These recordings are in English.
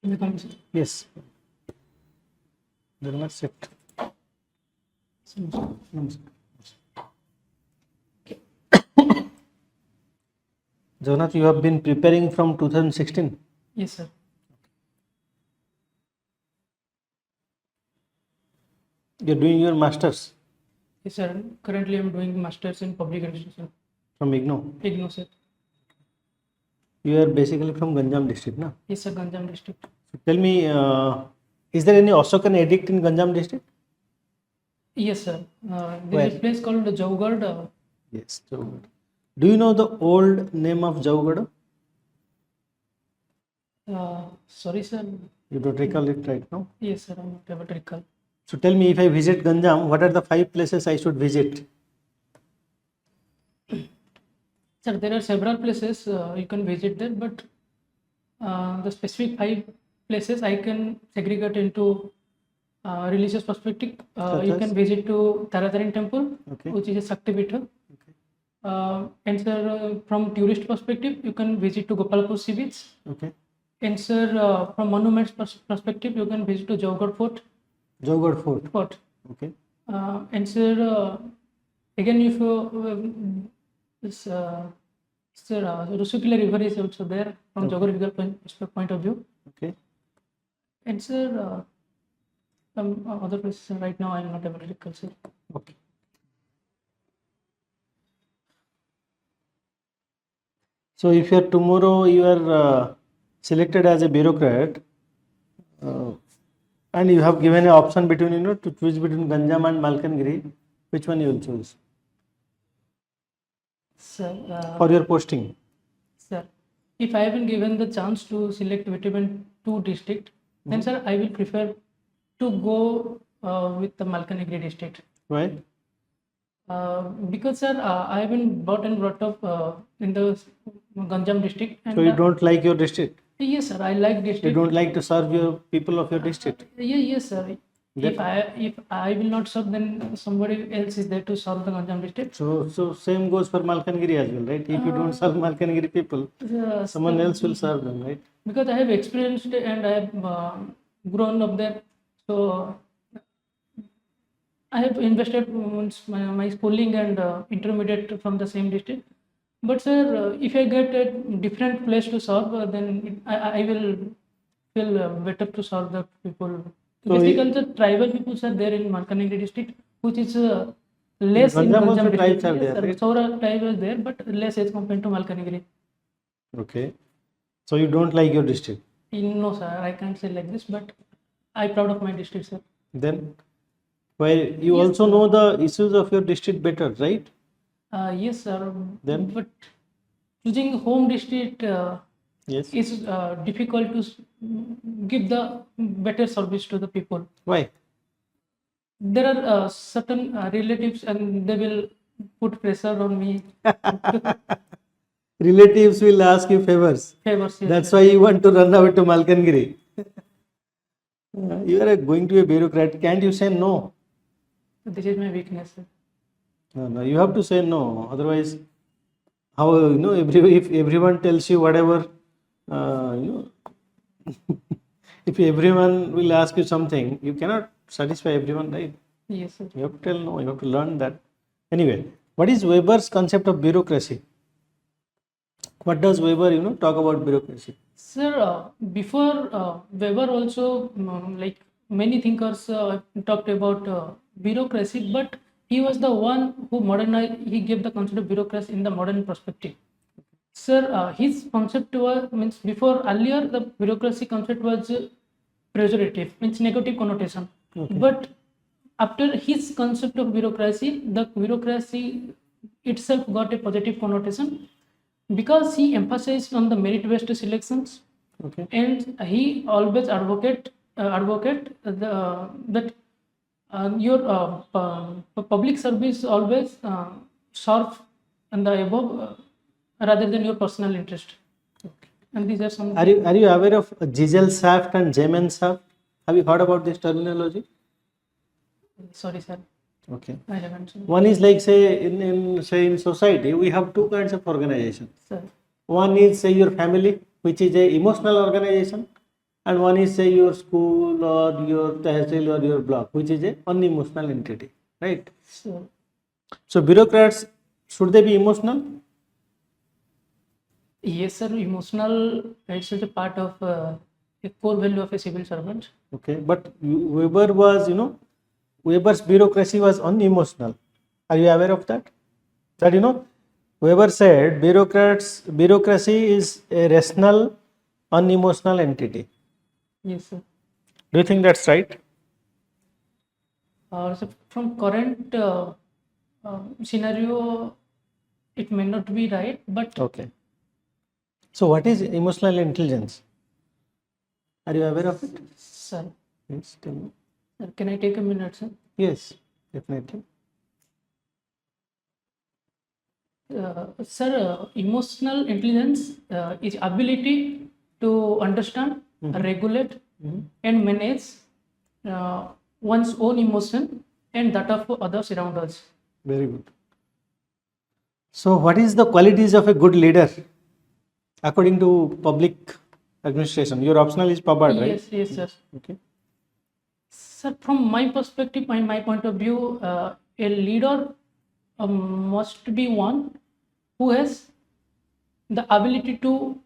Yes. Jagannath, sit. Jagannath, you have been preparing from 2016. Yes, sir. You're doing your masters Yes, sir. Currently, I'm doing masters in public administration. from IGNOU. IGNOU, sir. You are basically from Ganjam district, na? Yes, sir. Ganjam district. So tell me, is there any Ashokan edict in Ganjam district? Yes, sir. There Where? is a place called Jawgad. Yes, Jawgad. Do you know the old name of Jawgad? Sorry, sir. You don't recall it right now? Yes, sir. I'm not able to recall. So tell me, if I visit Ganjam, what are the 5 places I should visit? Sir, there are several places you can visit there, but the specific 5 places I can segregate into religious perspective. You can visit to Taratharin temple, Okay. which is a Shakti Pitha. And sir, from tourist perspective, you can visit to Gopalpur sea beach. Okay. And sir, from monuments perspective, you can visit to Jawgad Fort. Jawgad Fort. Okay. And sir, again, if you sir, Rusukila River is also there from geographical point of view. Okay. And sir, other places right now I am not able to recall, sir. Okay. So if you are tomorrow you are selected as a bureaucrat, and you have given an option between to choose between Ganjam and Malkangiri, which one you will choose Sir, for your posting? sir, if I have been given the chance to select between 2 districts, then sir, I will prefer to go with the Malkangiri district. Why? Because sir, I have been brought up in the Ganjam district, and So you don't like your district? yes, sir, I like You district. don't like to serve your people of your district? Yes, sir. If I will not serve, then somebody else is there to serve the Ganjam district. So same goes for Malkangiri as well, right? If you don't serve Malkangiri people, someone else will serve them, right? Because I have experienced it and I have grown up there, so I have invested my schooling and intermediate from the same district. But sir, if I get a different place to serve, then I will feel better to serve the people. So Basically, the tribal peoples are there in Malkangiri district, which is less in Ganjam also Ganjam tribes district. are Yes, there, sir. right? Saura tribe is there, but less as compared to Malkangiri. Okay. So you don't like your district? No, sir, I can't say like this, but I'm proud of my district, sir. Then, well, you Yes, also know the issues of your district better, right? Yes, sir. Then? But choosing home district Yes. is difficult to give the better service to the people. Why? There are certain relatives, and they will put pressure on me. Relatives will ask you favors. Favors, yes, That's sir. why you want to run away to Malkangiri. You are going to be a bureaucrat. Can't you say no? This is my weakness, sir. No, you have to say no. Otherwise, how if everyone tells you whatever, if everyone will ask you something, you cannot satisfy everyone, right? Yes, sir. You have to tell no. You have to learn that. Anyway, what is Weber's concept of bureaucracy? What does Weber, talk about bureaucracy? Sir, before Weber also, like many thinkers talked about bureaucracy, but he was the one who modernized, he gave the concept of bureaucracy in the modern perspective. Sir, his concept was, means before earlier, the bureaucracy concept was pejorative, means negative connotation. But after his concept of bureaucracy, the bureaucracy itself got a positive connotation, because he emphasized on the merit-based selections. Okay. And he always advocate that your public service always serve and the above rather than your personal interest. And these are some. Are you aware of Giselle shaft and Jemen shaft? Have you heard about this terminology? Sorry, sir. Okay. I haven't. One is like, say in society we have 2 kinds of organization. Sir. One is, say, your family, which is a emotional organization, and one is say your school or your tehsil or your block, which is a unemotional entity, right? So, So bureaucrats, should they be emotional? yes, sir. Emotional. It's a part of a core value of a civil servant. Okay, but Weber was, Weber's bureaucracy was unemotional. Are you aware of that? That Weber said bureaucracy is a rational, unemotional entity. Yes, sir. Do you think that's right? So from current scenario, it may not be right, but Okay. So what is emotional intelligence? Are you aware of it? sir, Yes, tell me. can I take a minute, sir? Yes, definitely. Sir, emotional intelligence is ability to understand, regulate, and manage one's own emotion and that of others around us. Very good. So what is the qualities of a good leader according to public administration? Your optional is PUBAD, right? Yes, yes, sir. Okay. Sir, from my perspective, my point of view, a leader must be one who has the ability to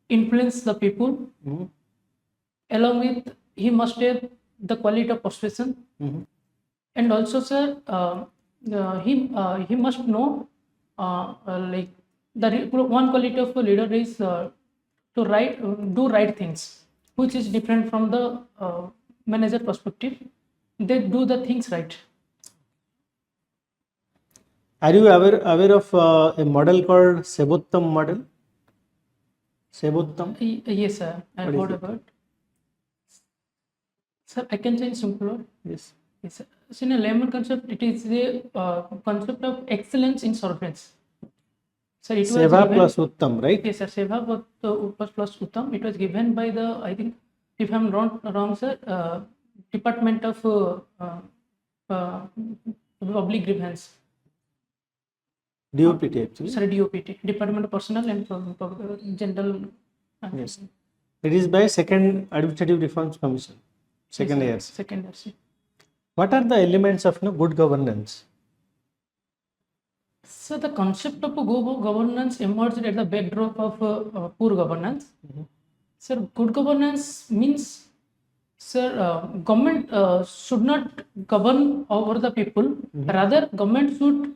influence the people. Mhm. Along with, he must have the quality of persuasion, Mhm. and also, sir, he must know like one quality of a leader is to do right things, which is different from the manager perspective. They do the things right. Are you aware of a model called Sebuttam model? Sebuttam? Yes, sir, I What is heard it? about. Sir, I can say in simple word. Yes. Yes, sir. So in a layman concept, it is the concept of excellence in servants. So it was Seva given. plus Uttam, right? Yes, sir. Seva plus Uttam. It was given by the, I think, if I'm wrong, sir, Department of uh, Public Grievance. DOPT actually. Sorry, DOPT, Department of Personnel and General. Yes. It is by Second Administrative Reforms Commission, second Yes, years. second years. What are the elements of good governance? So the concept of governance emerged at the backdrop of poor governance. Sir, good governance means, sir, government should not govern over the people. Rather, government should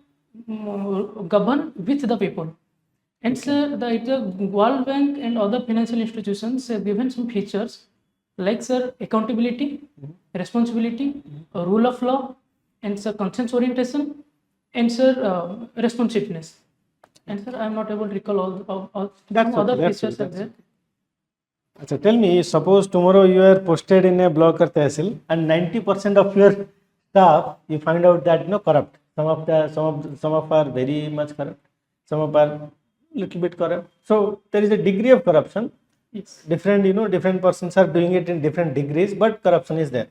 govern with the people. And sir, the World Bank and other financial institutions have given some features like, sir, accountability, responsibility, rule of law, and sir, conscience orientation, and sir, responsiveness. And sir, I am not able to recall all That's some other okay, that's features okay, are there. So tell me, suppose tomorrow you are posted in a block or tehsil and 90% of your staff, you find out that corrupt. Some of are very much corrupt, some of are little bit corrupt. So there is a degree of corruption. Yes. Different, different persons are doing it in different degrees, but corruption is there.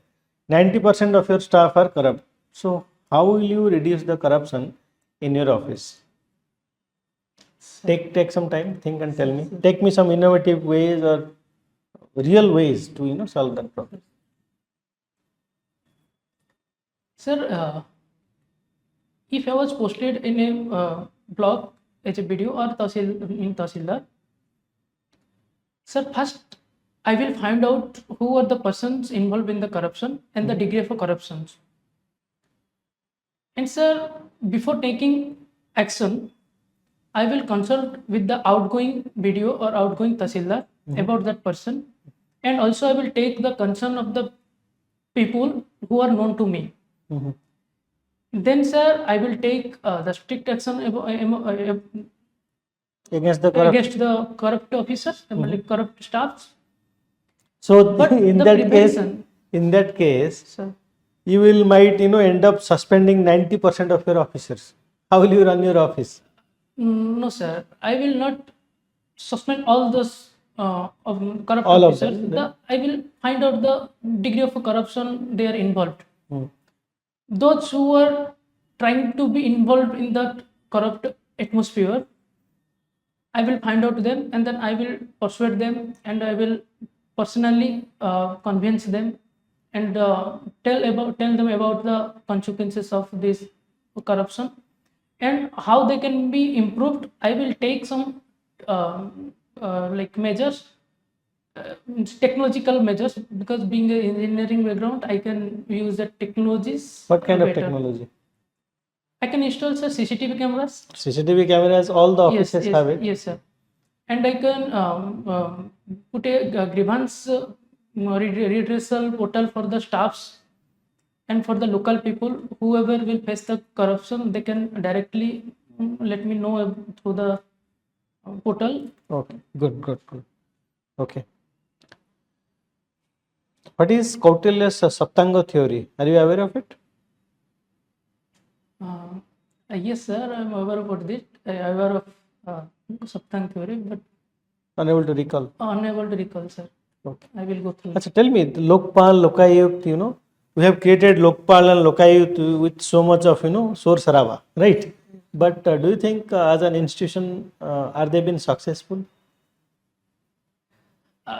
90% of your staff are corrupt. So how will you reduce the corruption in your office? Take some time, think and tell me. Take me some innovative ways or real ways to solve that problem. Sir, if I was posted in a blog as a video or in Tahsildar, sir, first I will find out who are the persons involved in the corruption and the degree of corruption. And sir, before taking action, I will consult with the outgoing video or outgoing Tahsildar about that person, and also I will take the concern of the people who are known to me. Then, sir, I will take the strict action Against the corrupt. against the corrupt officers, like corrupt staffs. So But in the that case, sir, you will might end up suspending 90% of your officers. How will you run your office? no, sir, I will not suspend all those of corrupt All of officers. them, I will find out the degree of corruption they are involved. Those who are trying to be involved in that corrupt atmosphere, I will find out them and then I will persuade them and I will personally convince them and tell them about the consequences of this corruption and how they can be improved. I will take some like measures, technological measures, because being an engineering background, I can use the technologies What kind of better. technology? I can install sir CCTV cameras. CCTV cameras, all the Yes, offices yes, have it. yes, sir. And I can put a grievance redressal portal for the staffs and for the local people. Whoever will face the corruption, they can directly let me know through the portal. Okay, good, good, good. Okay. What is Kautilya's Saptanga theory? Are you aware of it? Yes, sir, I'm aware about this. I'm aware of Saptang theory, but Unable to recall. unable to recall, sir. Okay. I will go through. Achha, tell me, the Lokpal, Lokayukt, we have created Lokpal and Lokayukt with so much of, Sor Sarava, right? But do you think as an institution, are they been successful?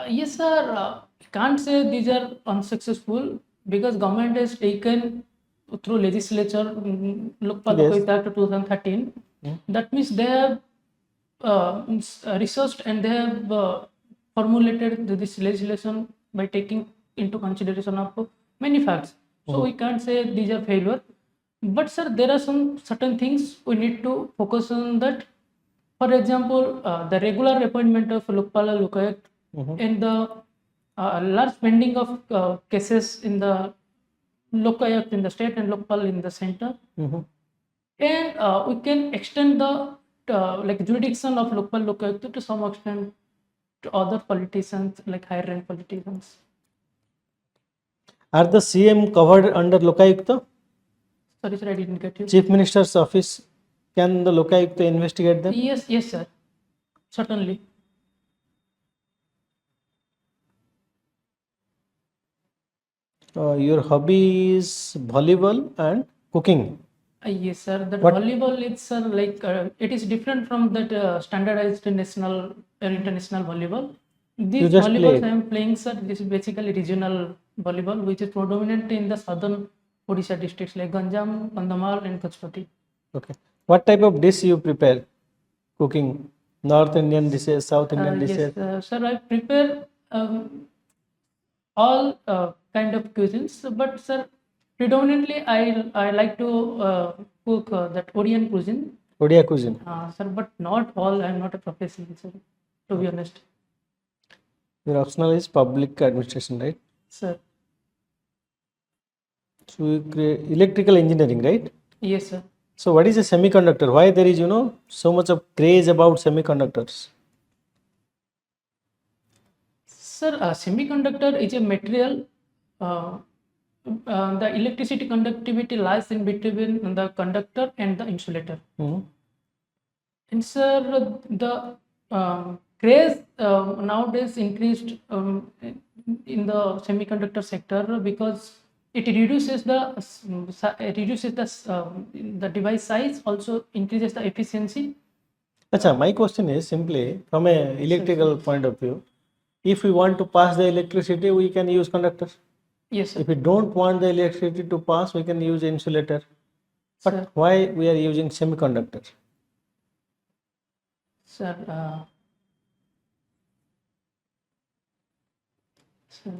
Yes, sir. Can't say these are unsuccessful because government has taken through legislature Lokpal Yes. Lokayukt Act 2013. That means they have researched and they have formulated this legislation by taking into consideration of many facts. So we can't say these are failure. But sir, there are some certain things we need to focus on that. For example, the regular appointment of Lokpal and Lokayukt and the large spending of cases in the Lokayukt in the state and Lokpal in the center. And we can extend the like jurisdiction of Lokpal Lokayukt to some extent to other politicians, like higher rank politicians. Are the CM covered under Lokayukta? Sorry, sir, I didn't get you. Chief Minister's office, can the Lokayukta investigate them? Yes, yes, sir. Certainly. Your hobby is volleyball and cooking. Yes, sir. That What- volleyball, it's like it is different from that standardized national or international volleyball. These just volleyballs play it. I am playing, sir, this is basically regional volleyball, which is predominant in the southern Odisha districts like Ganjam, Kandhamal, and Gajpati. Okay. What type of dish you prepare? Cooking? North Indian dishes, South Indian dishes? Yes, sir, I prepare all kind of cuisines, but sir, predominantly I like to cook that Oriental cuisine. Odia cuisine. Sir, but not all. I'm not a professional, sir, to be honest. Your optional is public administration, right? Sir, So you create electrical engineering, right? yes, sir. So what is a semiconductor? Why there is so much of craze about semiconductors? Sir, semiconductor is a material. The electricity conductivity lies in between the conductor and the insulator. Hmm. And sir, the craze nowadays increased in the semiconductor sector because it reduces the device size, also increases the efficiency. Achha, my question is simply from a electrical point of view. If we want to pass the electricity, we can use conductors. Yes, sir. If we don't want the electricity to pass, we can use insulator. But Sir. why we are using semiconductor? Sir, sir,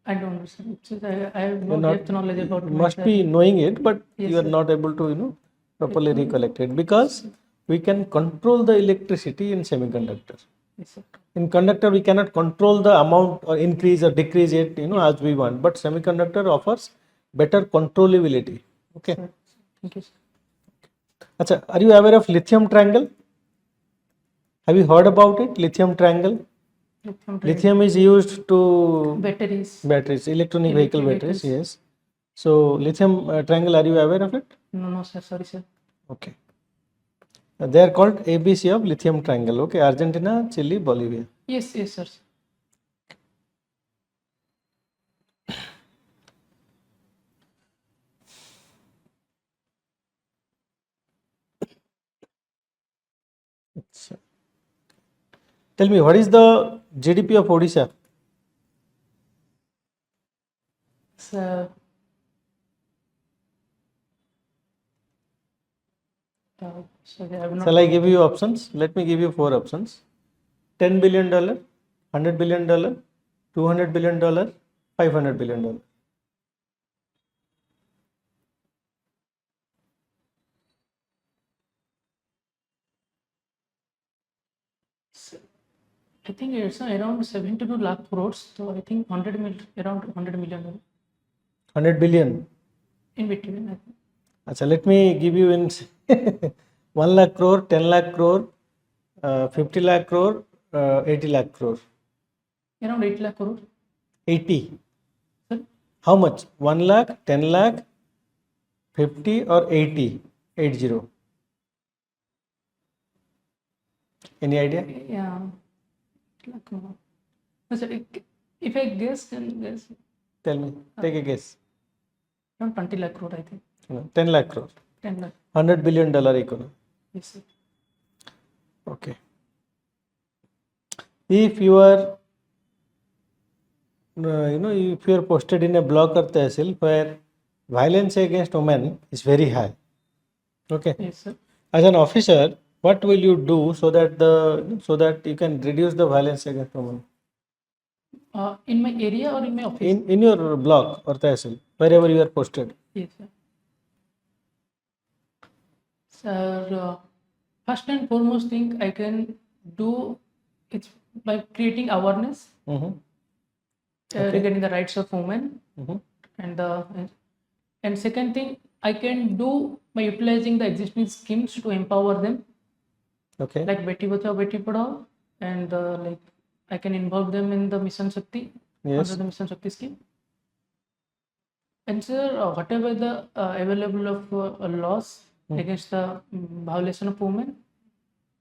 I don't know, sir. I have no depth knowledge about You must matter. be knowing it, but Yes, you are sir. not able to properly recollect it because we can control the electricity in semiconductor. Yes, sir. In conductor, we cannot control the amount or increase or decrease it, as we want. But semiconductor offers better controllability. Okay. Sir, thank you, sir. Achha, are you aware of lithium triangle? Have you heard about it? Lithium triangle. Lithium is used to batteries, electronic vehicle batteries. Yes. So lithium triangle. Are you aware of it? No, sir. Sorry, sir. Okay. They are called ABC of lithium triangle. Okay. Argentina, Chile, Bolivia. Yes, sir. Tell me, what is the GDP of Odisha? So, sorry, I have not. Shall I give you options? Let me give you 4 options. $10 billion, $100 billion, $200 billion, $500 billion. I think it's around 72 lakh crores. So I think 100 mil, around 100 million 100 billion. in between. I think. Achha, let me give you in 1 lakh crore, 10 lakh crore, 50 lakh crore, 80 lakh crore. Around 8 lakh crores. 80. Sir, How much? 1 lakh, 10 lakh, 50 or 80? 80. Any idea? yeah. 8 lakh crores. No, sir, if I guess, then guess Tell me. Take a guess. around 20 lakh crore, I think. No, 10 lakh crore. 10 lakh. $100 billion economy. Yes, sir. Okay. If you are, if you are posted in a block or tehsil where violence against women is very high, okay. Yes, sir. As an officer, what will you do so that you can reduce the violence against women In my area or in my office? in your block or tehsil, wherever you are posted? Yes, sir. Sir, first and foremost thing I can do is by creating awareness Mm-hmm. regarding the rights of women, Mm-hmm. and and second thing I can do by utilizing the existing schemes to empower them, Okay. like Beti Bachao Beti Padhao, and like I can involve them in the Mission Shakti Yes. under the Mission Shakti scheme. And sir, whatever the available of laws against the violation of women,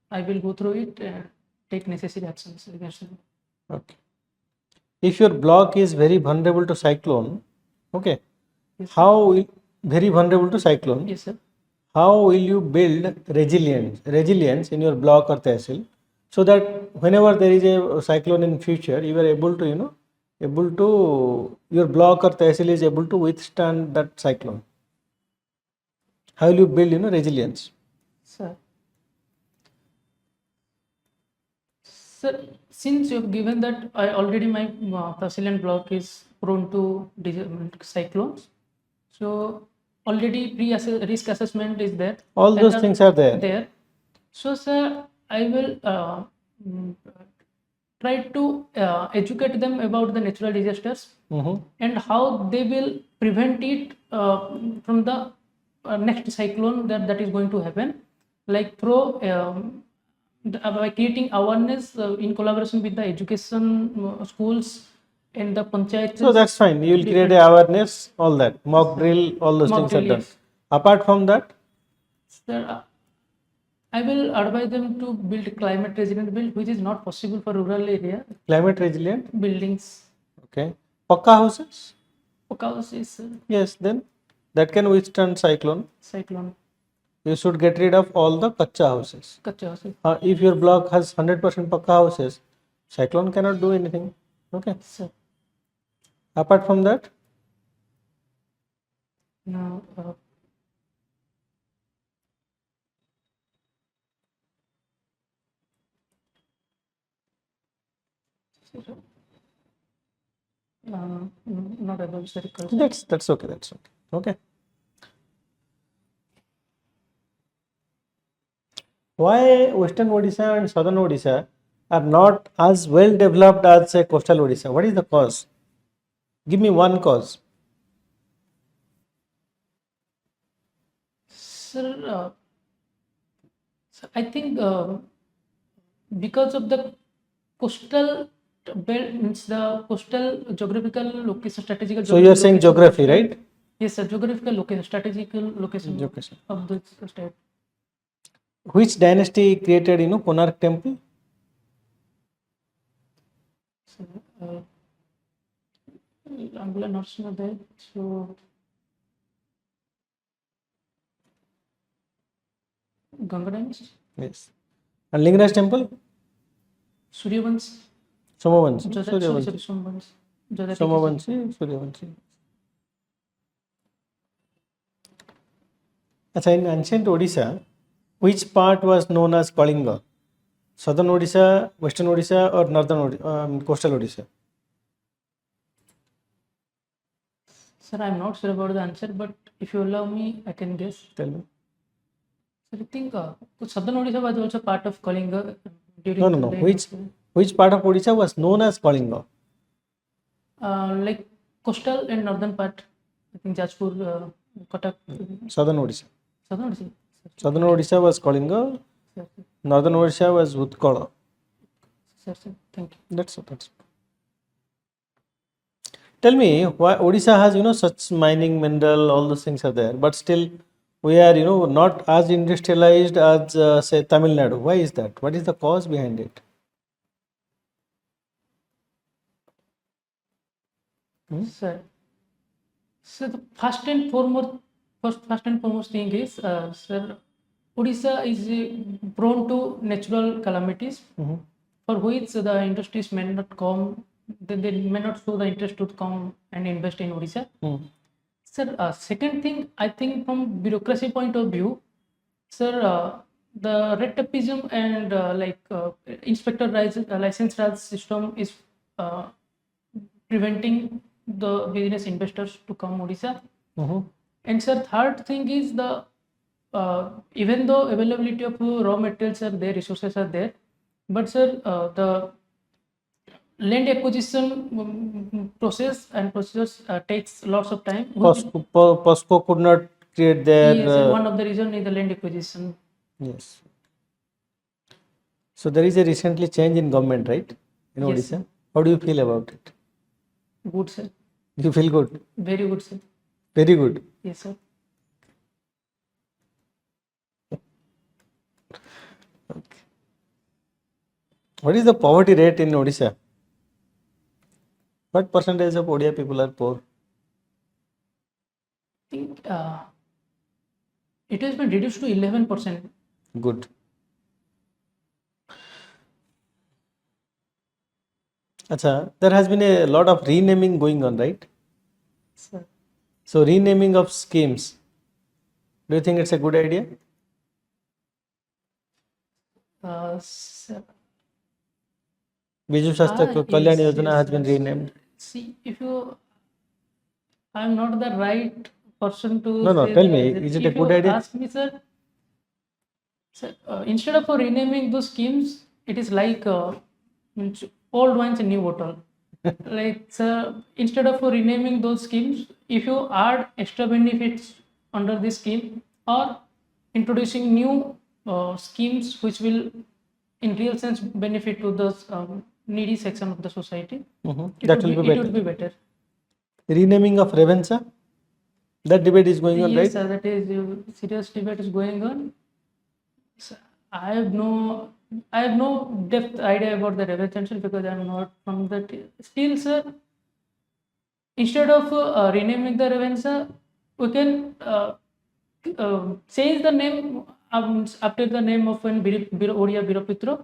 I will go through it and take necessary actions against them. Okay. If your block is very vulnerable to cyclone, okay, Yes, sir. how very vulnerable to cyclone? Yes, sir. How will you build resilience in your block or tehsil so that whenever there is a cyclone in future, you are able to your block or tehsil is able to withstand that cyclone? How will you build resilience? Sir. Sir, since you've given that I already my tehsil and block is prone to cyclones, so already risk assessment is there. All and those things are there. there. So, sir, I will try to educate them about the natural disasters Mhm. and how they will prevent it from the next cyclone that is going to happen, like through by creating awareness in collaboration with the education schools and the panchayats. So that's fine. You will create a awareness, all that, mock drill, all those Mock things are drill, done. yes. Apart from that, Sir, I will advise them to build climate resilient build, which is not possible for rural area climate resilient, buildings. okay, pakka houses, Because it's yes, then that can withstand cyclone. cyclone, You should get rid of all the kacha houses. kacha houses. If your block has 100% pakka houses, cyclone cannot do anything. Okay. Sir, Apart from that, now not able to recall. that's okay. That's okay. Okay. Why Western Odisha and Southern Odisha are not as well developed as say coastal Odisha? What is the cause? Give me one cause. Sir, I think because of the coastal belt means the coastal geographical location, strategical. So you are saying geography, right? Yes, sir. Geographical location, strategical location Location. of the state. Which dynasty created Konark temple? So, I'm not sure that. So, Ganga dynasty, Yes. And Lingaraj temple? Suryavansh, Somavanshi. Somavansh, Suryavanshi. Somavanshi, Suryavanshi. Acha, in ancient Odisha, which part was known as Kalinga? Southern Odisha, Western Odisha, or Northern coastal Odisha? Sir, I'm not sure about the answer, but if you allow me, I can guess. Tell me. Sir, I think Southern Odisha was also part of Kalinga during No, the no, no. reign of, Which part of Odisha was known as Kalinga? like coastal and northern part. I think Jajpur, Kotak, Southern Odisha. Southern Odisha. Southern Odisha was Kalinga. Sir, Northern Odisha was Utkala. sir, thank you. That's it. Tell me why Odisha has such mining, mineral, all those things are there, but still we are not as industrialized as say Tamil Nadu. Why is that? What is the cause behind it? Sir, so the first and foremost thing is, sir, Odisha is prone to natural calamities, for which the industries may not come, they may not show the interest to come and invest in Odisha. Sir, second thing, I think from bureaucracy point of view, sir, the red tapeism and inspector license Raj system is uh, preventing the business investors to come Odisha. And sir, third thing is the even though availability of raw materials are there, resources are there, but sir, the land acquisition process and procedures takes lots of time. POSCO could not create their. Yes, and one of the reason is the land acquisition. Yes. So there is a recently change in government, right? In Yes. Odisha. How do you feel about it? Good, sir. You feel good? Very good, sir. Very good. Yes, sir. What is the poverty rate in Odisha? What percentage of Odia people are poor? I think it has been reduced to 11%. Good. Acha, there has been a lot of renaming going on, right? Sir. So renaming of schemes. Do you think it's a good idea? Sir. Biju Shastra Kalyan Yes, Yojana yes, has been sir. renamed. See, if you, I'm not the right person to No, say tell that. me, is it a If good you idea? ask me, sir, instead of renaming those schemes, it is like means old wines in new bottle. Like, sir, instead of renaming those schemes, if you add extra benefits under this scheme or introducing new schemes which will, in real sense, benefit to the needy section of the society, That will be it better. would be better. Renaming of Revensa? That debate is going on, Yes, right? sir, that is serious debate is going on. So, I have no depth idea about the revenue because I am not from that. Still, sir, instead of renaming the Revensa, we can change the name after the name of an Odia Birapitro.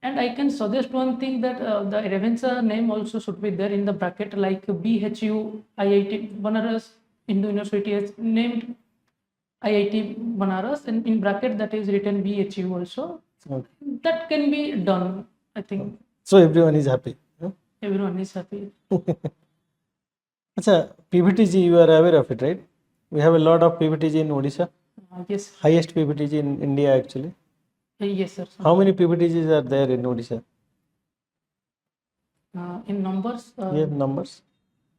And I can suggest one thing that the Revensa name also should be there in the bracket, like BHU IIT Banaras Hindu University has named IIT Banaras, and in bracket that is written BHU also. Okay. That can be done. I think So everyone is happy. Huh? everyone is happy. Acha, PVTG, you are aware of it, right? We have a lot of PVTG in Odisha. Yes, Highest PVTG in India, actually. yes, sir. How many PVTGs are there in Odisha? In numbers, Yeah, numbers.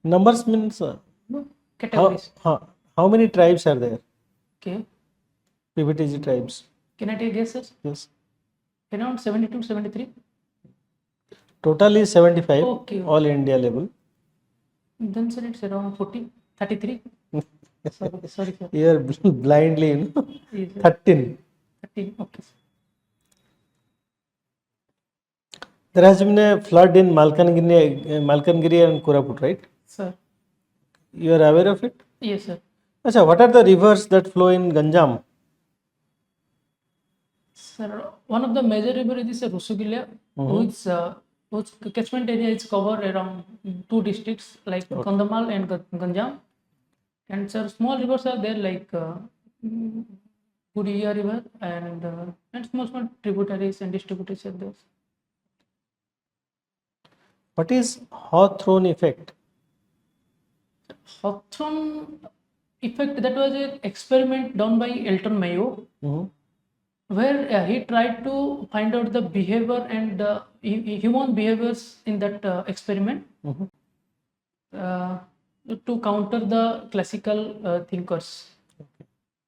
Numbers means no, categories. how many tribes are there? Okay. PVTG tribes. Can I take guesses? Yes. Around 72, 73. Total is 75, Okay. all India level. Then sir, it's around 40, 33. Sorry, sir. You are blindly, Yes, sir. 13. 13. Okay, sir. There has been a flood in Malkangiri and Koraput, right? Sir. You are aware of it? Yes, sir. Acha, what are the rivers that flow in Ganjam? Sir, one of the major river is Rusugilla, whose catchment area is covered around two districts like Kandamal and Ganjam. And sir, small rivers are there like Guriya River and small tributaries and distributaries are there. What is Hawthorne effect? Hawthorne effect, that was an experiment done by Elton Mayo, Mhm. where he tried to find out the behavior and human behaviors in that experiment Mhm. uh, to counter the classical thinkers.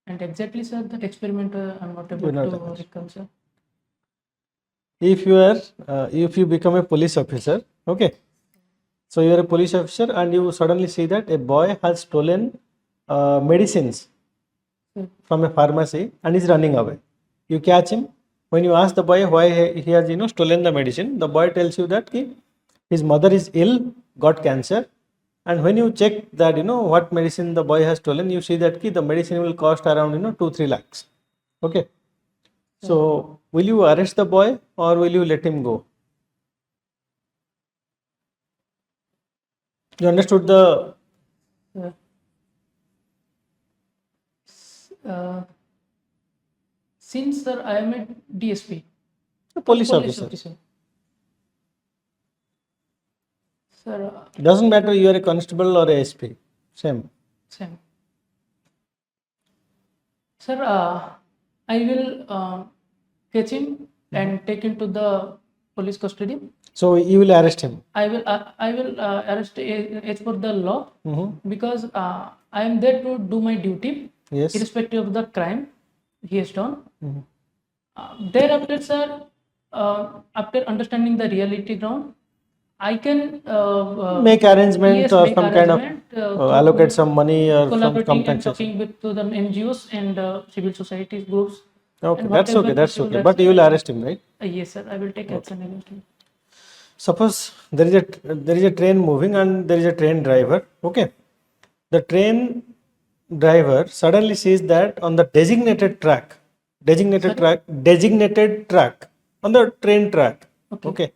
And exactly, sir, that experiment I'm not able You're not to aware. recall, sir. If you become a police officer, okay, so you are a police officer and you suddenly see that a boy has stolen medicines Hmm. from a pharmacy and is running away. You catch him. When you ask the boy why he has stolen the medicine, the boy tells you that his mother is ill, got cancer, and when you check that what medicine the boy has stolen, you see that the medicine will cost around 2-3 lakhs. Okay, so will you arrest the boy or will you let him go? You understood the Uh, uh, since, sir, I am a DSP, police officer. Sir, Doesn't matter you are a constable or a SP. Same. same. Sir, I will catch him and take him to the police custody. So you will arrest him. I will arrest as per the law, because I am there to do my duty, Yes. irrespective of the crime he has done. Thereafter, sir, after understanding the reality ground, I can Make arrangement yes, or make some kind of arrangement allocate some money or some collaborating and compensation. talking with to the NGOs and civil society groups. Okay, And that's okay. whatever That's possible okay. But you will arrest him, right? yes, sir, I will take action against him. Suppose there is a train moving and there is a train driver. Okay, the train driver suddenly sees that on the designated track on the train track. Okay,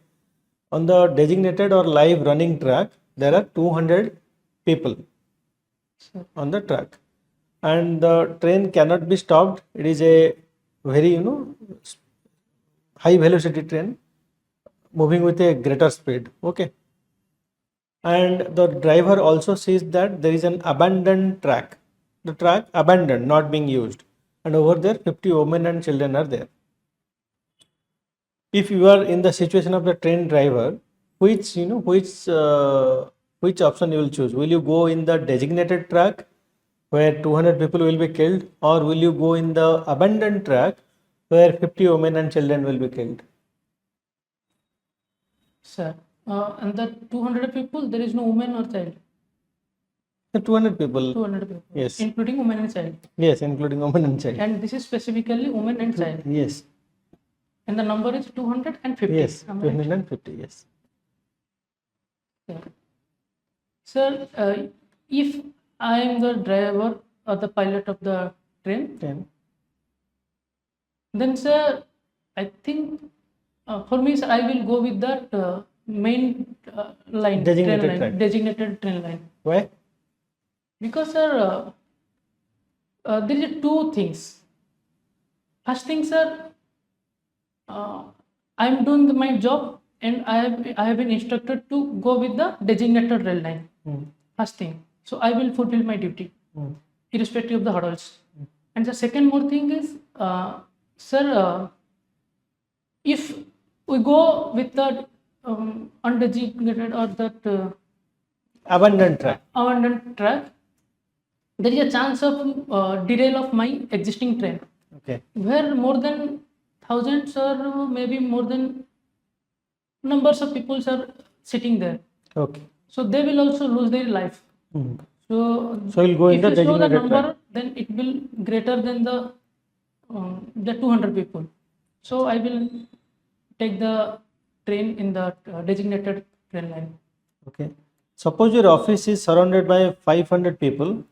on the designated or live running track, there are 200 people Sir. on the track, and the train cannot be stopped. It is a very high velocity train moving with a greater speed. Okay, and the driver also sees that there is an abandoned track, the track abandoned, not being used, and over there 50 women and children are there. If you are in the situation of the train driver, which option you will choose? Will you go in the designated track where 200 people will be killed, or will you go in the abandoned track where 50 women and children will be killed? Sir, and the 200 people, there is no woman or child. The 200 people. 200 people. Yes. Including women and child. Yes, including women and child. And this is specifically women and child. Yes. And the number is 250. Yes, Am I right? 250. Yes. Yeah. Sir, if I am the driver or the pilot of the train, then, sir, I think for me, sir, I will go with that main line, designated train line. Why? Because, sir, there is two things. First thing, sir, I am doing my job and I have been instructed to go with the designated rail line. First thing. So I will fulfill my duty, irrespective of the hurdles. And the second more thing is, sir, if we go with the undesignated or that abandoned track, there is a chance of derail of my existing train. Okay. Where more than thousands or maybe more than numbers of people are sitting there. Okay. So they will also lose their life. So you'll go in the if you show the designated number, track. then it will greater than the 200 people. So I will take the train in the designated train line. Okay. Suppose your office is surrounded by 500 people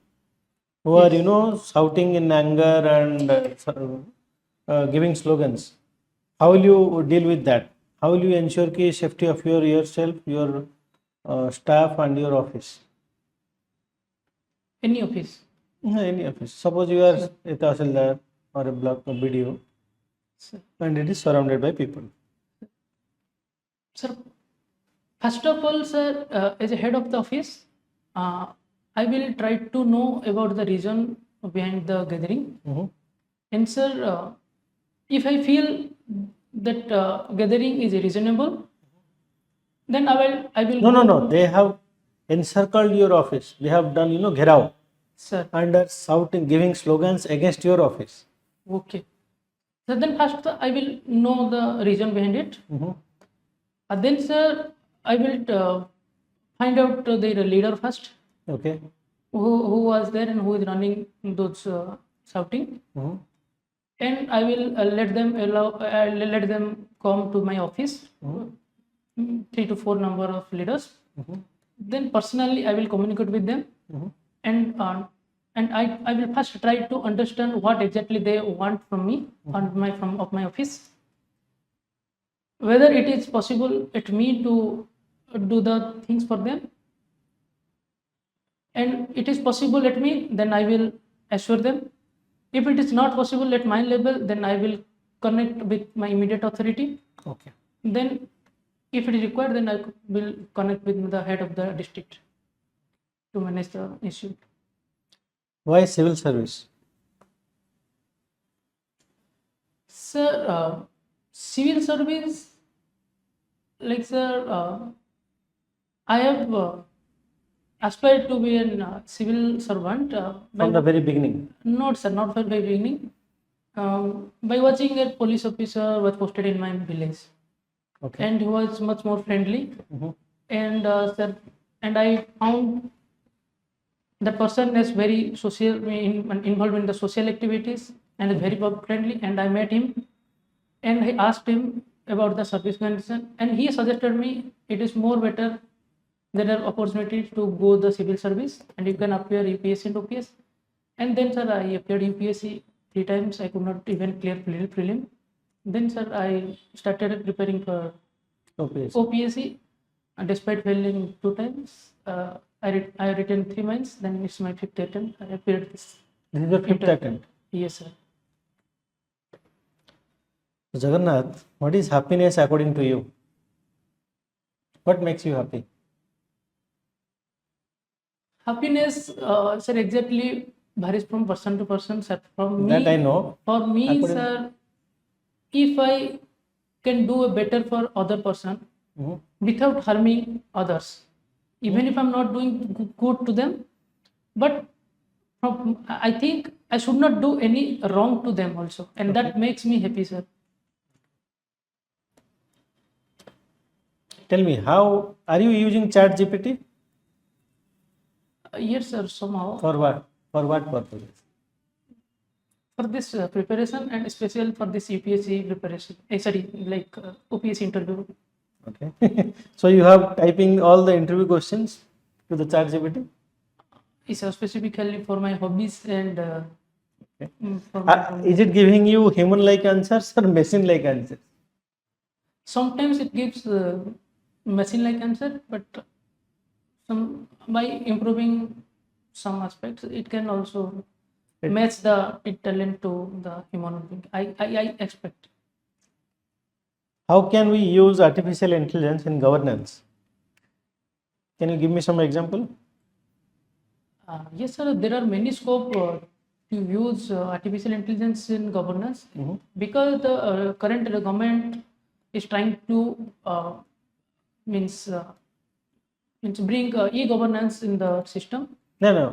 who are shouting in anger and giving slogans. How will you deal with that? How will you ensure the safety of yourself, your staff and your office? Any office? Any office. Suppose you are a tahsildar or a block of BDO Sir, and it is surrounded by people. sir, first of all, sir, as a head of the office, I will try to know about the reason behind the gathering. Mhm. And sir, if I feel that gathering is reasonable, then I will No, no, go. no. They have encircled your office. They have done, gherao Sir, and are shouting, giving slogans against your office. okay. So then first I will know the reason behind it. Mhm. Then sir, I will find out their leader first, Okay. who was there and who is running those shouting, Mhm. and I will let them come to my office, 3 to 4 number of leaders. Mhm. Then personally I will communicate with them, Mhm. and I will first try to understand what exactly they want from me on my from of my office, whether it is possible at me to do the things for them, and it is possible at me, then I will assure them. If it is not possible at my level, then I will connect with my immediate authority. Okay. Then if it is required, then I will connect with the head of the district to manage the issue. Why civil service? Sir, civil service, like sir, I have aspired to be a civil servant by From the very beginning. not sir, not from the beginning. By watching a police officer was posted in my village, Okay. and he was much more friendly. Mhm. And sir, and I found the person is very social, involved in the social activities, and is very friendly. And I met him, and I asked him about the service condition, and he suggested me it is more better. There are opportunities to go the civil service, and you can appear UPSC and OPS. And then sir, I appeared UPSC 3 times. I could not even clear prelim. Then sir, I started preparing for Okay. OPSC. Despite failing 2 times, I written 3 months. Then it's my fifth attempt. I appeared this. This is your fifth attempt. Yes, sir. Jagannath, what is happiness according to you? What makes you happy? Happiness, sir, exactly varies from person to person, sir. That I know. For me, According- sir, if I can do a better for other person Mhm. without harming others, even if I'm not doing good to them, but I think I should not do any wrong to them also, and that makes me happy, sir. Tell me, how are you using Chat GPT? Yes, sir. Somehow For what? For what purpose? for this preparation, and especially for this UPSC preparation. Sorry, like OPSC interview. Okay. So you have typing all the interview questions to the Chat GPT? Is specifically for my hobbies and Okay. for my Is it giving you human-like answers or machine-like answers? sometimes it gives machine-like answer, but some by improving some aspects, it can also match the talent to the human being. I expect. How can we use artificial intelligence in governance? Can you give me some example? Yes, sir. There are many scope to use artificial intelligence in governance, because the current government is trying to means bring e-governance in the system. No, no.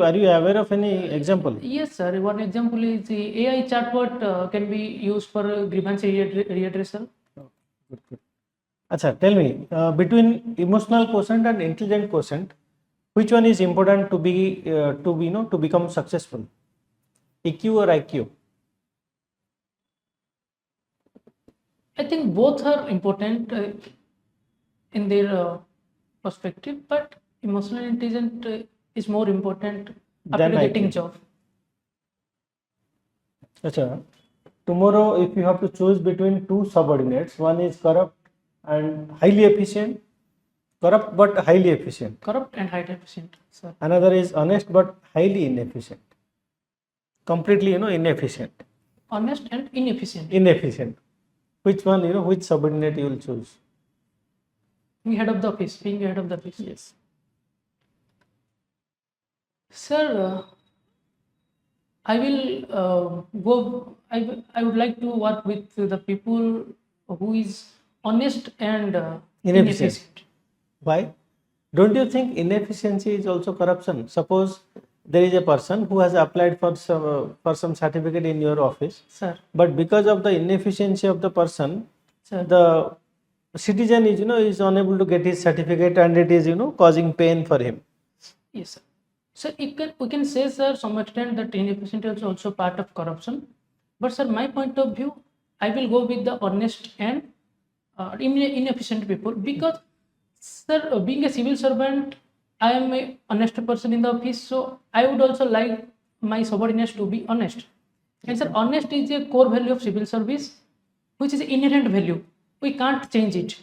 Are you aware of any example? Yes, sir. One example is the AI chatbot can be used for grievance redressal. Good, good. Acha, tell me, between emotional quotient and intelligent quotient, which one is important to to become successful? EQ or IQ? I think both are important in their perspective, but emotional intelligence is more important after Than getting IQ. job. Acha, tomorrow if you have to choose between two subordinates, one is corrupt and highly efficient, corrupt but highly efficient. Corrupt and highly efficient, sir. Another is honest but highly inefficient. completely, inefficient. honest and inefficient. Inefficient. Which one, which subordinate you will choose? Being head of the office. Being head of the office. Yes. Sir, I will go. I would like to work with the people who is honest and Inefficient. inefficient. Why? Don't you think inefficiency is also corruption? Suppose there is a person who has applied for some certificate in your office, Sir, but because of the inefficiency of the person, sir. the citizen is is unable to get his certificate, and it is causing pain for him. Yes, sir. So we can say, sir, some extent that inefficiency is also part of corruption. But, sir, my point of view, I will go with the honest and inefficient people because, sir, being a civil servant, I am a honest person in the office, so I would also like my subordinates to be honest. And, sir, honest is a core value of civil service, which is an inherent value. We can't change it.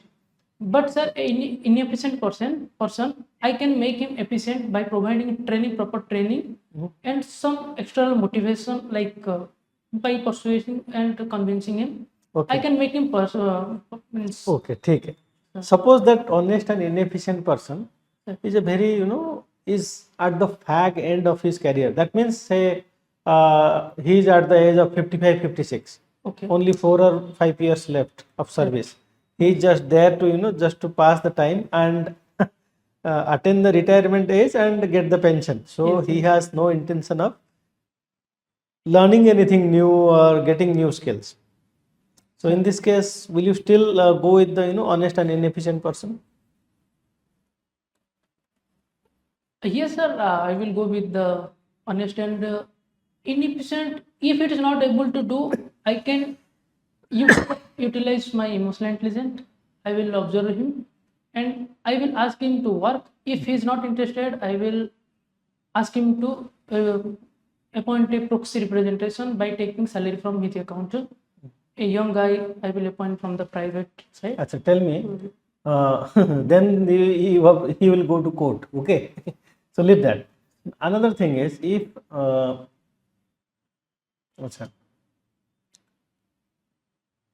But, sir, an inefficient person, I can make him efficient by providing training, proper training, and some external motivation, like by persuading and convincing him. Okay. I can make him means, Okay, ठीक है. Suppose that honest and inefficient person Sir. is a very, is at the fag end of his career. That means, say, he is at the age of 55, 56. okay, Only 4 or 5 years left of service. He is just there to, just to pass the time and attain the retirement age and get the pension. So Yes, he has no intention of learning anything new or getting new skills. So in this case, will you still go with the honest and inefficient person? yes, sir, I will go with the honest and inefficient. If it is not able to do, I can utilize my emotional intelligence. I will observe him and I will ask him to work. If he is not interested, I will ask him to appoint a proxy representation by taking salary from his account. A young guy, I will appoint from the private side. Achha, tell me, then he will go to court. Okay, so leave that. Another thing is, if achha,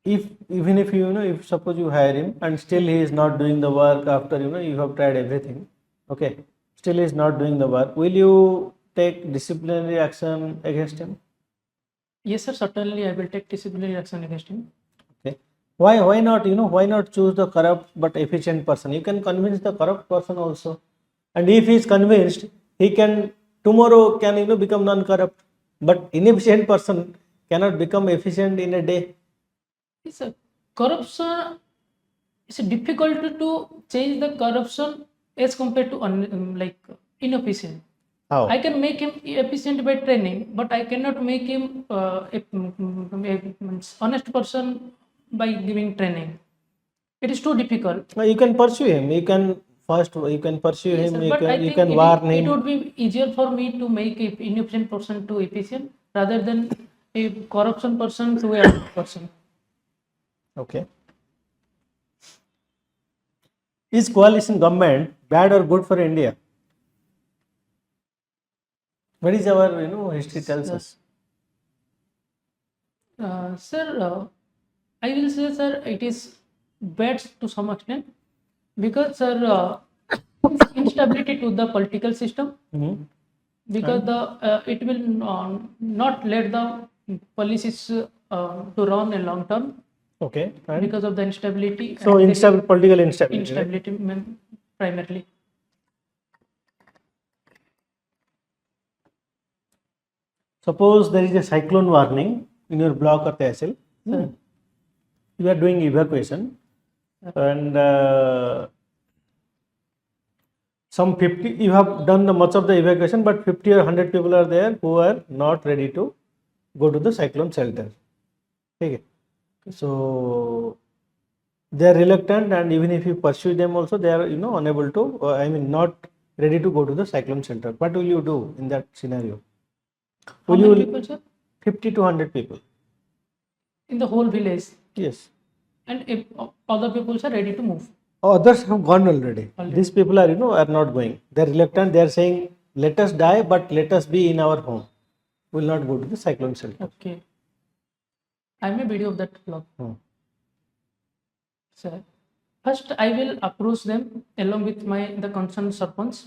if even if if suppose you hire him and still he is not doing the work after you have tried everything, okay, still he is not doing the work, will you take disciplinary action against him? Yes, sir, certainly I will take disciplinary action against him. Okay, why not why not choose the corrupt but efficient person? You can convince the corrupt person also, and if he is convinced, he can tomorrow can become non-corrupt, but inefficient person cannot become efficient in a day. It's a corruption. It's difficult to change the corruption as compared to like inefficient. How? I can make him efficient by training, but I cannot make him a honest person by giving training. It is too difficult. You can pursue him. You can pursue Yes, him. sir, You but I can think warn it him. would be easier for me to make an inefficient person to efficient rather than a corruption person to a honest person. Okay. Is coalition government bad or good for India? What is our history tells us? Sir, I will say, sir, it is bad to some extent because, sir, instability to the political system Mhm. because it will not let the policies to run a long term Okay. And because of the instability. so and there is political instability. Right? instability primarily. Suppose there is a cyclone warning in your block or tehsil. You are doing evacuation, and some 50 you have done the much of the evacuation, but 50 or 100 people are there who are not ready to go to the cyclone shelter. Okay. So they are reluctant, and even if you pursue them also, they are unable to not ready to go to the cyclone shelter. What will you do in that scenario? How Will many you people, sir? 50 to 100 people? In the whole village, Yes. and if other people are ready to move. Others have gone already. These people are are not going. They are reluctant. They are saying, let us die, but let us be in our home. will not go to the cyclone shelter. Okay. I made video of that vlog. Hmm. Sir, first I will approach them along with the concerned serpents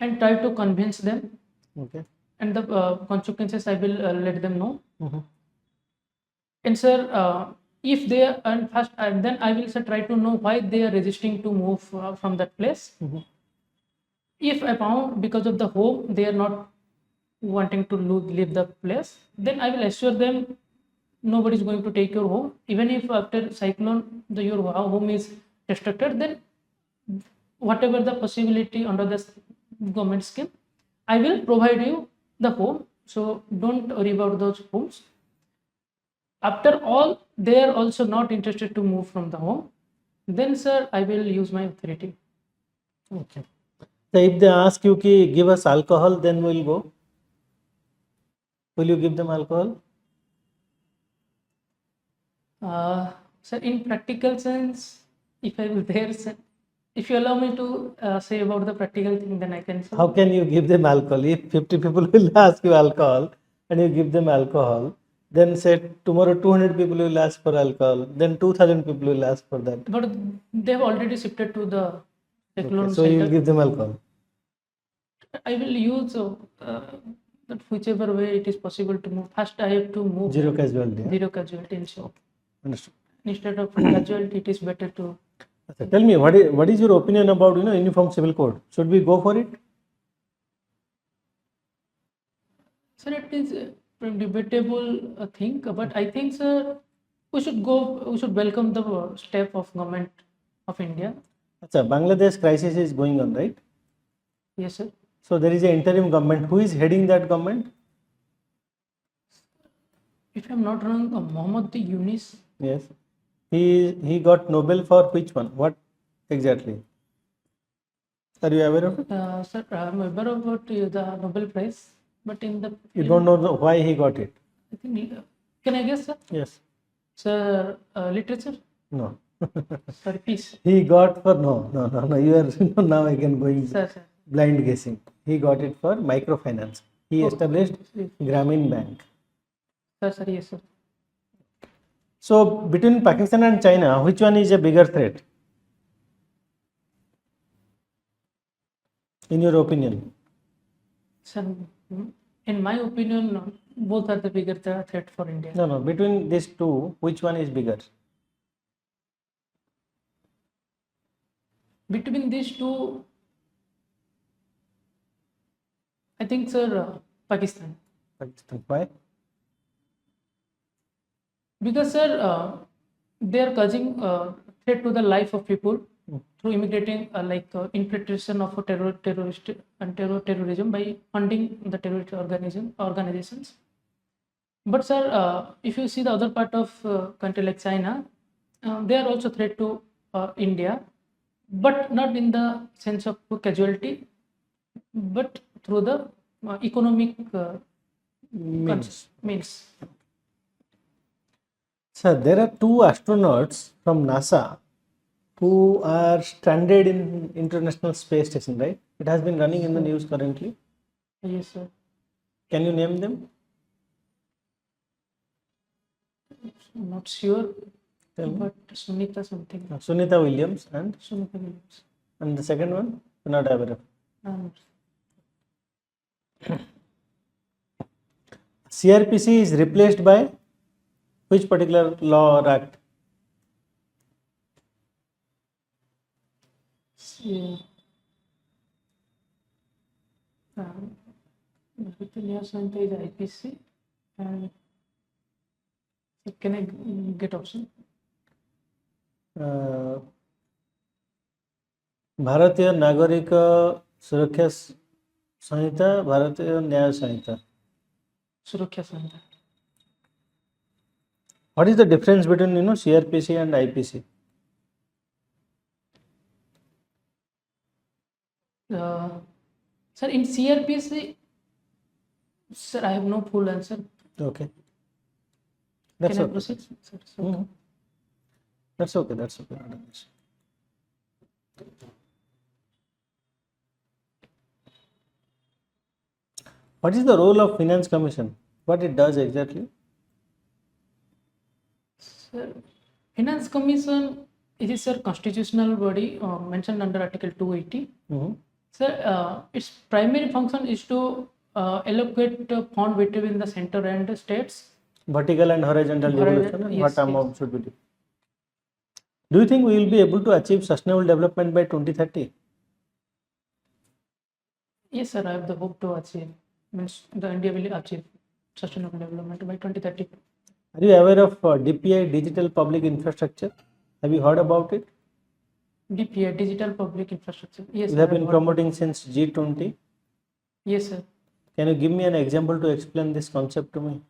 and try to convince them, Okay. and the consequences I will let them know. Mhm. And sir, if they are, and first, and then I will sir, try to know why they are resisting to move from that place. Mhm. If I found because of the home they are not wanting to leave the place, then I will assure them nobody is going to take your home. Even if after cyclone your home is destructed, then whatever the possibility under the government scheme, I will provide you the home. So don't worry about those homes. After all, they are also not interested to move from the home. Then, sir, I will use my authority. Okay. So if they ask you ki give us alcohol, then we'll go. Will you give them alcohol? Sir, in practical sense, if I will there, sir, if you allow me to say about the practical thing, then I can say. How can you give them alcohol? If 50 people will ask you alcohol and you give them alcohol, then say tomorrow 200 people will ask for alcohol, then 2000 people will ask for that. But they have already shifted to the cyclone Okay, so you will shelter. give them alcohol. I will use that whichever way it is possible to move. First, I have to move Zero casualty. Yeah? zero casualty. Ensure. Understood. Instead of casualty, it is better to. Okay, tell me what is your opinion about uniform civil code? Should we go for it? Sir, it is a debatable thing, but I think, sir, we should go. We should welcome the step of government of India. Achha, Bangladesh crisis is going on, right? Yes, sir. So there is an interim government. Who is heading that government? If I'm not wrong, Mohammed Yunus. Yes. He got Nobel for which one? What exactly? Are you aware of it? Sir, I'm aware about the Nobel Prize, but in the You don't know why he got it? I think, can I guess, sir? Yes. Sir, literature. No. Sorry, peace. He got for no. You are now again going Sir, sir. blind guessing. He got it for microfinance. He Oh, established yes. Grameen Bank. Sir, yes, sir. So between Pakistan and China, which one is a bigger threat? In your opinion? Sir, in my opinion, both are the bigger threat for India. No. Between these two, which one is bigger? Between these two, I think, sir, Pakistan. Pakistan. Why? Because, sir, they are causing threat to the life of people through immigrating, infiltration of terrorist and terrorism by funding the terrorist organizations. But, sir, if you see the other part of country like China, they are also threat to India, but not in the sense of casualty, but through the economic Means. means. Sir, there are two astronauts from NASA who are stranded in International Space Station, right? It has been running in the news currently. Yes, sir. Can you name them? I'm not sure, Tell me. but Sunita something. Sunita Williams Sunita Williams. and the second one, you're not aware of. Um, CRPC is replaced by which particular law or act? yeah. Britania Sunita is IPC, and can I get option? भारतीय नागरिक सुरक्षा संहिता, भारतीय न्याय संहिता. Suraksha Sunita. What is the difference between CRPC and IPC? Sir, in CRPC, sir, I have no full answer. Okay. That's Can I okay. proceed? Sir, so, Mhm. That's okay. That's okay. Not an issue. What is the role of Finance Commission? What it does exactly? Sir, Finance Commission, it is a constitutional body mentioned under Article 280. Mhm. Sir, its primary function is to allocate fund between the center and the states. Vertical and horizontal devolution, and Yes, what amount should be due. Do you think we will be able to achieve sustainable development by 2030? Yes, sir, I have the hope to achieve, means the India will achieve sustainable development by 2030. Are you aware of DPI, Digital Public Infrastructure? Have you heard about it? DPI, Digital Public Infrastructure. Yes, We sir, have I have been heard. promoting since G20. Yes, sir. Can you give me an example to explain this concept to me?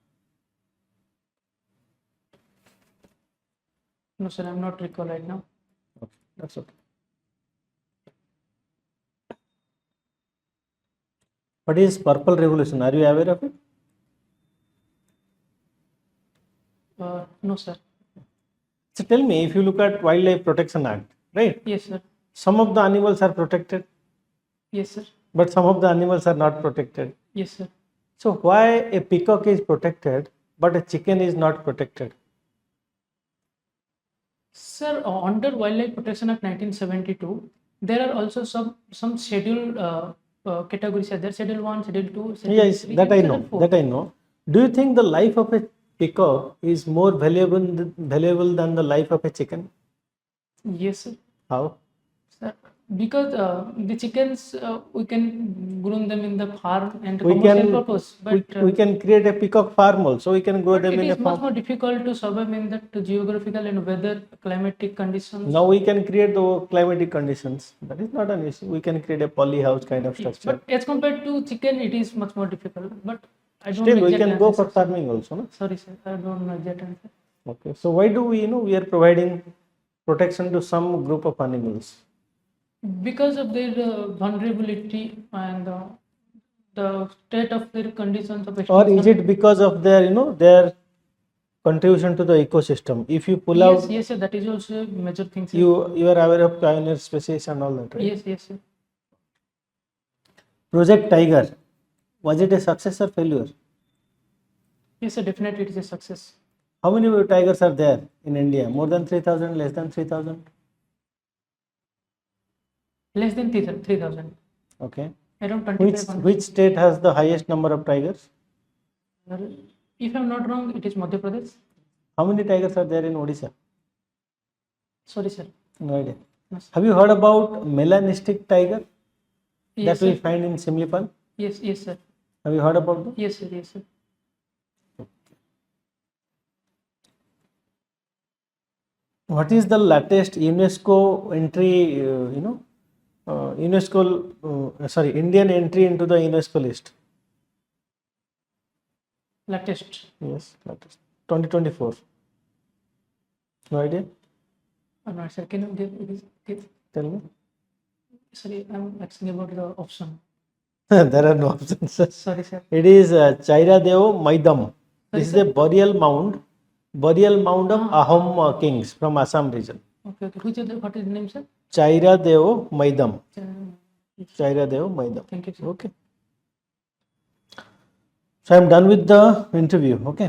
No, sir, I'm not recall right now. Okay, that's okay. What is Purple Revolution? Are you aware of it? No, sir. So tell me, if you look at Wildlife Protection Act, right? Yes, sir. Some of the animals are protected, Yes, sir. but some of the animals are not protected. Yes, sir. So why a peacock is protected, but a chicken is not protected? Sir, under Wildlife Protection Act 1972, there are also some scheduled categories. Are there Schedule 1, Schedule 2, Schedule Yes, 3, that and I Schedule know. 4. That I know. Do you think the life of a peacock is more valuable than the life of a chicken? Yes, sir. How? Sir, because the chickens we can groom them in the farm and We commercial can purpose, but we can create a peacock farm also. We can grow but them it in a is much farm. more difficult to survive in that geographical and weather climatic conditions. Now we can create the climatic conditions. That is not an issue. We can create a poly house kind of Yes, structure. but as compared to chicken, it is much more difficult. But I don't Still, know we exact can go answer, for sir. farming also. No? Sorry, sir, I don't know exact answer. Okay. So why do we are providing protection to some group of animals? Because of their vulnerability and the state of their conditions of Or is extinction. it because of their contribution to the ecosystem? If you pull Yes, out, yes, sir, that is also a major thing, sir. you are aware of pioneer species and all that, right? Yes, yes, sir. Project Tiger, was it a success or failure? Yes, sir, definitely it is a success. How many tigers are there in India? More than 3,000, less than 3,000? Less than 3,000. Okay. Around Which 2,500. state has the highest number of tigers? If I'm not wrong, it is Madhya Pradesh. How many tigers are there in Odisha? Sorry, sir. No idea. Yes, Have you heard about melanistic tiger yes, that we sir. find in Simlipal? Yes, yes, sir. Have you heard about that? Yes, sir. Yes, sir. What is the latest UNESCO entry, Indian entry into the UNESCO list? Latest. Yes, latest. 2024. No idea? No, sir. Can you give? Tell me. Sorry, I'm asking about the option. There are no options. Sorry, sir. It is Chairadev Maidam. This is Sorry, a burial mound of Ah. Ahom kings from Assam region. Okay, okay. What is the name, sir? Chairadev Maidam. Yes. Chairadev Maidam. Thank you, sir. Okay. So I am done with the interview. Okay.